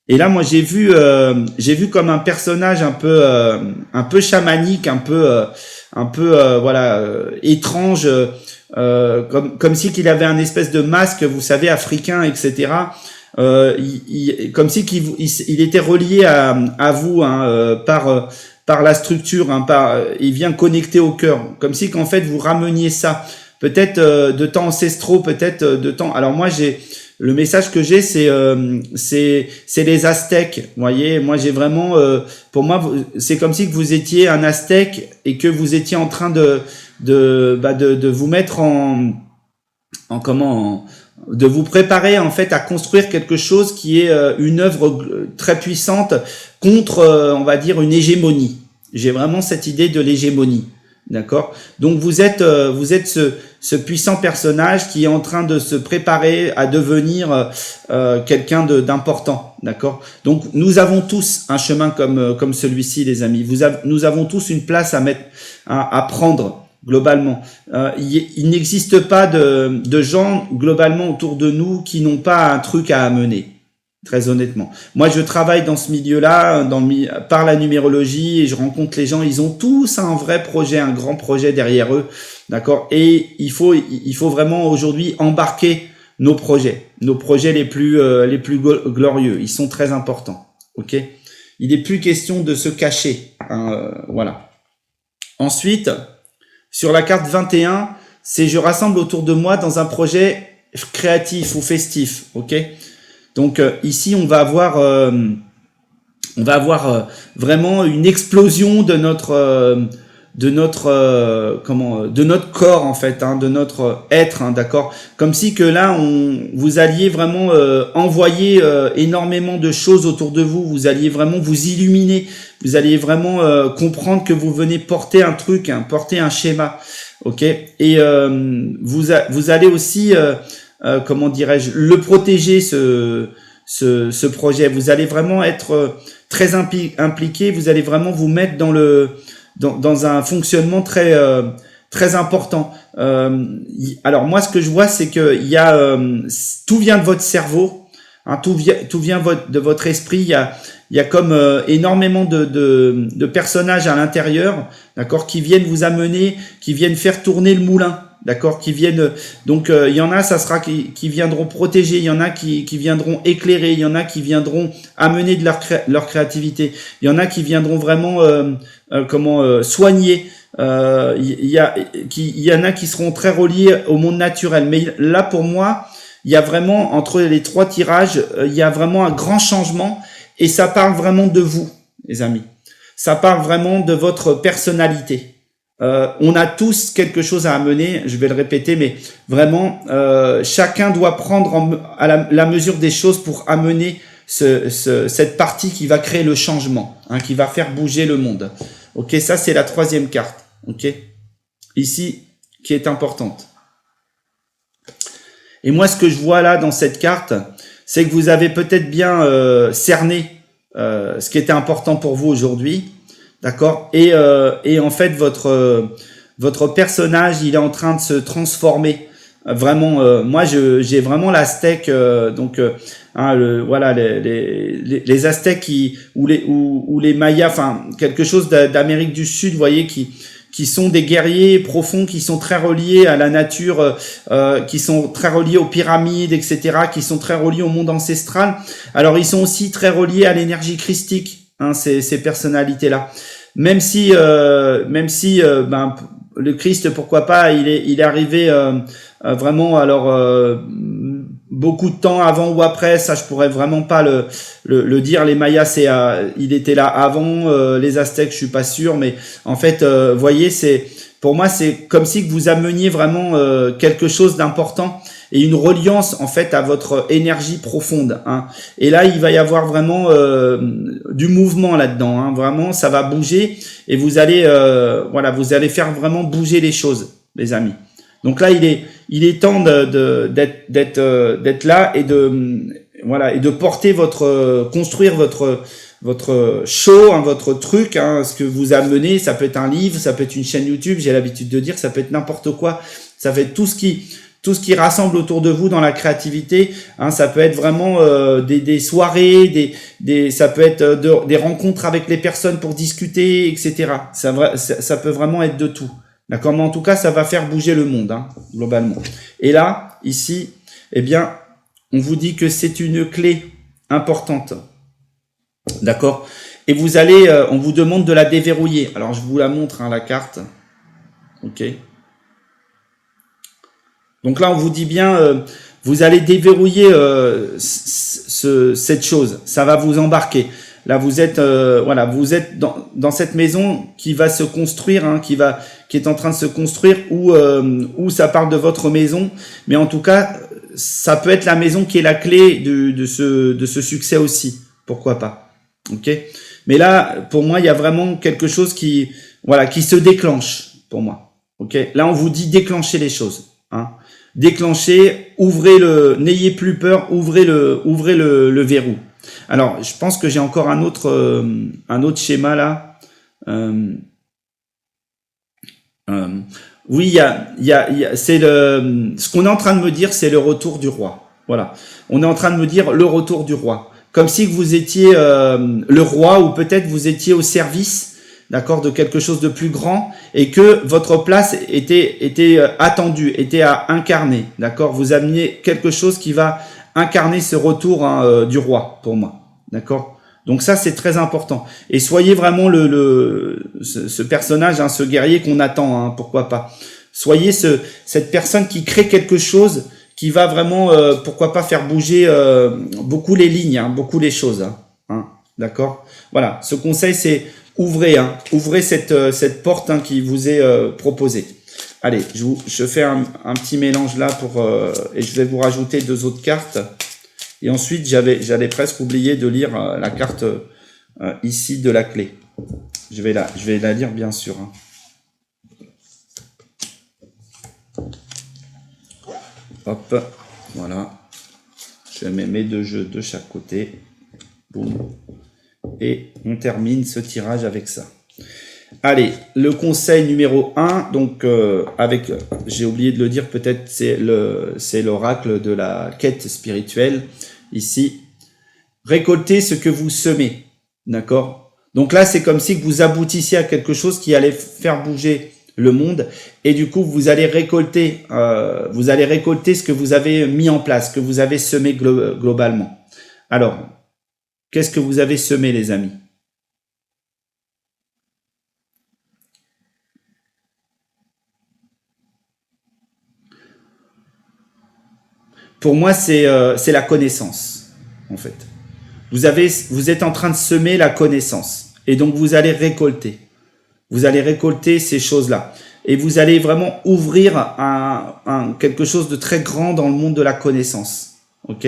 Et là, moi, j'ai vu comme un personnage un peu chamanique, un peu étrange, comme si qu'il avait un espèce de masque, vous savez, africain, etc. Comme si il était relié à vous par la structure, il vient connecter au cœur, comme si qu'en fait vous rameniez ça, peut-être de temps ancestraux, peut-être de temps. Alors moi le message que j'ai, c'est les Aztèques. Vous voyez, moi j'ai vraiment, pour moi, c'est comme si que vous étiez un Aztèque et que vous étiez en train de vous mettre de vous préparer en fait à construire quelque chose qui est une œuvre très puissante contre, on va dire, une hégémonie. J'ai vraiment cette idée de l'hégémonie. D'accord. Donc vous êtes ce puissant personnage qui est en train de se préparer à devenir quelqu'un d'important. D'accord. Donc nous avons tous un chemin comme celui-ci, les amis. Nous avons tous une place à prendre globalement. Il n'existe pas de gens globalement autour de nous qui n'ont pas un truc à amener. Très honnêtement. Moi, je travaille dans ce milieu-là, par la numérologie, et je rencontre les gens. Ils ont tous un vrai projet, un grand projet derrière eux, d'accord. Et il faut vraiment aujourd'hui embarquer nos projets les plus glorieux. Ils sont très importants, ok. Il n'est plus question de se cacher, hein, voilà. Ensuite, sur la carte 21, c'est je rassemble autour de moi dans un projet créatif ou festif, ok. Donc ici, on va avoir vraiment une explosion de notre corps en fait, hein, de notre être, hein, d'accord. Comme si que là, vous alliez vraiment envoyer énormément de choses autour de vous. Vous alliez vraiment vous illuminer. Vous alliez vraiment comprendre que vous venez porter un truc, hein, porter un schéma, ok. Et vous allez aussi comment dirais-je, le protéger ce projet. Vous allez vraiment être très impliqué. Vous allez vraiment vous mettre dans un fonctionnement très important. Alors moi, ce que je vois, c'est que tout vient de votre cerveau, hein, tout vient de votre esprit. Il y a comme énormément de personnages à l'intérieur, d'accord, qui viennent vous amener, qui viennent faire tourner le moulin. D'accord, qui viennent donc il y en a qui viendront protéger, il y en a qui viendront éclairer, il y en a qui viendront amener de leur créativité, il y en a qui viendront vraiment soigner, il y en a qui seront très reliés au monde naturel. Mais là pour moi, il y a vraiment entre les trois tirages, il y a vraiment un grand changement et ça parle vraiment de vous, les amis. Ça parle vraiment de votre personnalité. On a tous quelque chose à amener, je vais le répéter, mais vraiment, chacun doit prendre la mesure des choses pour amener cette partie qui va créer le changement, hein, qui va faire bouger le monde. Ok, ça c'est la troisième carte, ok, ici, qui est importante. Et moi, ce que je vois là dans cette carte, c'est que vous avez peut-être bien cerné ce qui était important pour vous aujourd'hui. D'accord. Et en fait, votre personnage, il est en train de se transformer. Vraiment, moi, j'ai vraiment l'Aztèque, voilà, les Aztèques ou les Mayas, enfin quelque chose d'Amérique du Sud, vous voyez, qui sont des guerriers profonds, qui sont très reliés à la nature, qui sont très reliés aux pyramides, etc., qui sont très reliés au monde ancestral. Alors, ils sont aussi très reliés à l'énergie christique. Hein, ces personnalités-là, même si le Christ, pourquoi pas, il est arrivé vraiment, alors beaucoup de temps avant ou après, ça je pourrais vraiment pas le dire. Les Mayas, il était là avant, les Aztèques, je suis pas sûr, mais en fait, voyez, pour moi, c'est comme si que vous ameniez vraiment quelque chose d'important et une reliance en fait à votre énergie profonde, hein. Et là, il va y avoir vraiment du mouvement là-dedans, hein. Vraiment, ça va bouger et vous allez vous allez faire vraiment bouger les choses, les amis. Donc là, il est temps d'être là et de porter construire votre show, hein, votre truc, hein, ce que vous amenez. Ça peut être un livre, ça peut être une chaîne YouTube, j'ai l'habitude de dire, ça peut être n'importe quoi, ça peut être tout ce qui rassemble autour de vous dans la créativité, hein. Ça peut être vraiment des soirées, ça peut être des rencontres avec les personnes pour discuter, etc. Ça peut vraiment être de tout. D'accord, mais en tout cas, ça va faire bouger le monde, hein, globalement. Et là, ici, eh bien, on vous dit que c'est une clé importante. D'accord. Et on vous demande de la déverrouiller. Alors, je vous la montre, hein, la carte. Ok. Donc là, on vous dit bien, vous allez déverrouiller cette chose. Ça va vous embarquer. Là, vous êtes, voilà, vous êtes dans cette maison qui va se construire, hein, qui est en train de se construire, ou ça part de votre maison. Mais en tout cas, ça peut être la maison qui est la clé de ce succès aussi. Pourquoi pas? Ok. Mais là, pour moi, il y a vraiment quelque chose qui se déclenche pour moi. Ok. Là, on vous dit déclencher les choses. Hein. Déclenchez, n'ayez plus peur, ouvrez le verrou. Alors, je pense que j'ai encore un autre schéma là. Oui, ce qu'on est en train de me dire, c'est le retour du roi. Voilà, on est en train de me dire le retour du roi, comme si vous étiez le roi, ou peut-être vous étiez au service, d'accord, de quelque chose de plus grand, et que votre place était attendue, était à incarner, d'accord. Vous ameniez quelque chose qui va incarner ce retour du roi pour moi, d'accord. Donc ça, c'est très important. Et soyez vraiment ce personnage, hein, ce guerrier qu'on attend, hein, pourquoi pas. Soyez cette personne qui crée quelque chose qui va vraiment, pourquoi pas, faire bouger beaucoup les lignes, hein, beaucoup les choses, hein, d'accord. Voilà, ce conseil, c'est ouvrez cette porte, hein, qui vous est proposée. Allez, je fais un petit mélange là et je vais vous rajouter 2 autres cartes. Et ensuite, j'allais presque oublier de lire la carte ici de la clé. Je vais la lire, bien sûr. Hein. Hop, voilà. Je mets mes 2 jeux de chaque côté. Boum. Et on termine ce tirage avec ça. Allez, le conseil numéro 1, donc j'ai oublié de le dire, peut-être c'est l'oracle de la quête spirituelle, ici. Récoltez ce que vous semez, d'accord? Donc là, c'est comme si vous aboutissiez à quelque chose qui allait faire bouger le monde, et du coup, vous allez récolter ce que vous avez mis en place, que vous avez semé globalement. Alors, qu'est-ce que vous avez semé, les amis? Pour moi, c'est la connaissance, en fait. Vous êtes en train de semer la connaissance. Et donc, vous allez récolter. Vous allez récolter ces choses-là. Et vous allez vraiment ouvrir quelque chose de très grand dans le monde de la connaissance. Ok?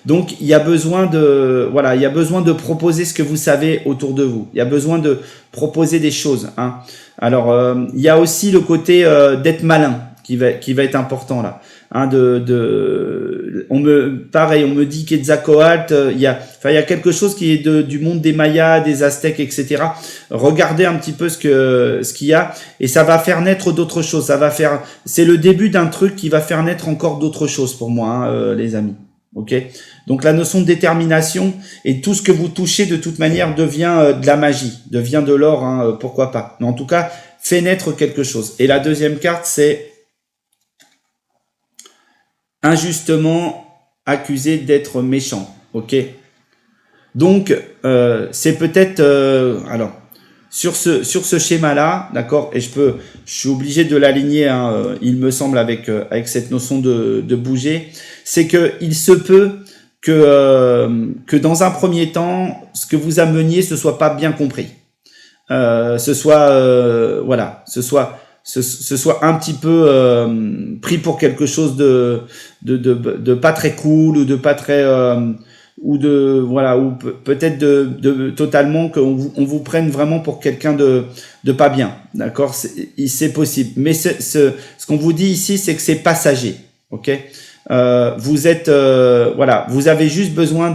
Donc, il y a besoin de proposer ce que vous savez autour de vous. Il y a besoin de proposer des choses, hein. Alors, il y a aussi le côté d'être malin qui va être important là. Hein, on me dit qu'Etzacoalt, il y a quelque chose qui est du monde des Mayas, des Aztèques, etc. Regardez un petit peu ce qu'il y a, et ça va faire naître d'autres choses. C'est le début d'un truc qui va faire naître encore d'autres choses pour moi, hein, les amis. Ok. Donc la notion de détermination, et tout ce que vous touchez de toute manière devient de la magie, devient de l'or, hein, pourquoi pas. Mais en tout cas, fait naître quelque chose. Et la deuxième carte, c'est injustement accusé d'être méchant, ok. Donc c'est peut-être alors sur ce schéma-là, d'accord. Et je suis obligé de l'aligner, hein, il me semble, avec cette notion de bouger. C'est que il se peut que dans un premier temps, ce que vous ameniez, ce soit pas bien compris, ce soit un petit peu pris pour quelque chose de pas très cool, ou de pas très ou peut-être de totalement qu'on vous prenne vraiment pour quelqu'un de pas bien, d'accord. C'est possible, mais ce qu'on vous dit ici, c'est que c'est passager, ok. Vous êtes vous avez juste besoin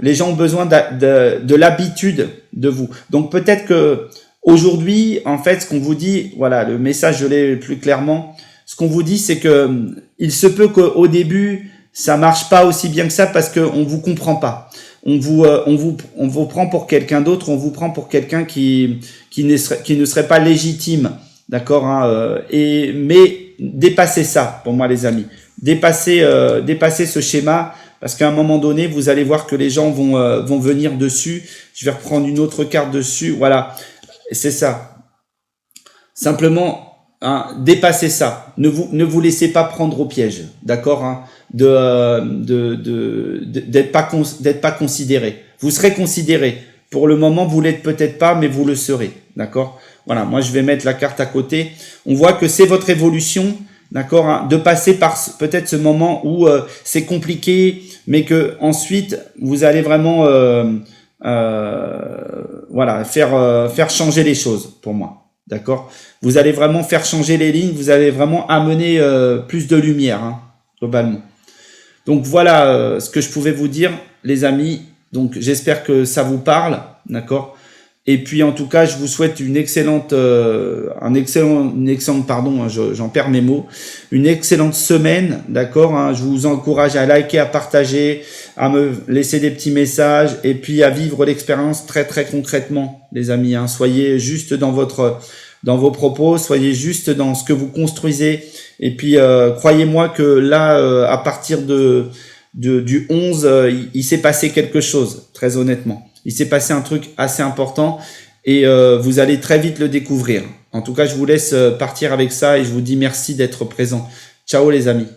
les gens ont besoin de l'habitude de vous. Donc peut-être que aujourd'hui, en fait, ce qu'on vous dit, voilà, le message, je l'ai plus clairement. Ce qu'on vous dit, c'est que il se peut qu'au début, ça marche pas aussi bien que ça, parce qu'on vous comprend pas. On vous prend pour quelqu'un d'autre, on vous prend pour quelqu'un qui ne serait pas légitime, d'accord, hein, mais dépassez ça, pour moi, les amis. Dépassez ce schéma, parce qu'à un moment donné, vous allez voir que les gens vont venir dessus. Je vais reprendre une autre carte dessus, voilà. C'est ça. Simplement, hein, dépassez ça. Ne vous laissez pas prendre au piège, d'accord, hein, d'être pas considéré. Vous serez considéré. Pour le moment, vous l'êtes peut-être pas, mais vous le serez, d'accord. Voilà, moi je vais mettre la carte à côté. On voit que c'est votre évolution, d'accord, hein, de passer par peut-être ce moment où c'est compliqué, mais que ensuite vous allez vraiment, voilà, faire changer les choses pour moi, d'accord. Vous allez vraiment faire changer les lignes, vous allez vraiment amener plus de lumière, hein, globalement. Donc voilà ce que je pouvais vous dire, les amis. Donc j'espère que ça vous parle, d'accord. Et puis en tout cas, je vous souhaite une excellente, pardon, hein, j'en perds mes mots, une excellente semaine, d'accord, hein. Je vous encourage à liker, à partager, à me laisser des petits messages et puis à vivre l'expérience très très concrètement, les amis, hein. Soyez juste dans vos propos, soyez juste dans ce que vous construisez. Et puis croyez-moi que là, à partir du 11, il s'est passé quelque chose, très honnêtement. Il s'est passé un truc assez important et vous allez très vite le découvrir. En tout cas, je vous laisse partir avec ça et je vous dis merci d'être présent. Ciao les amis.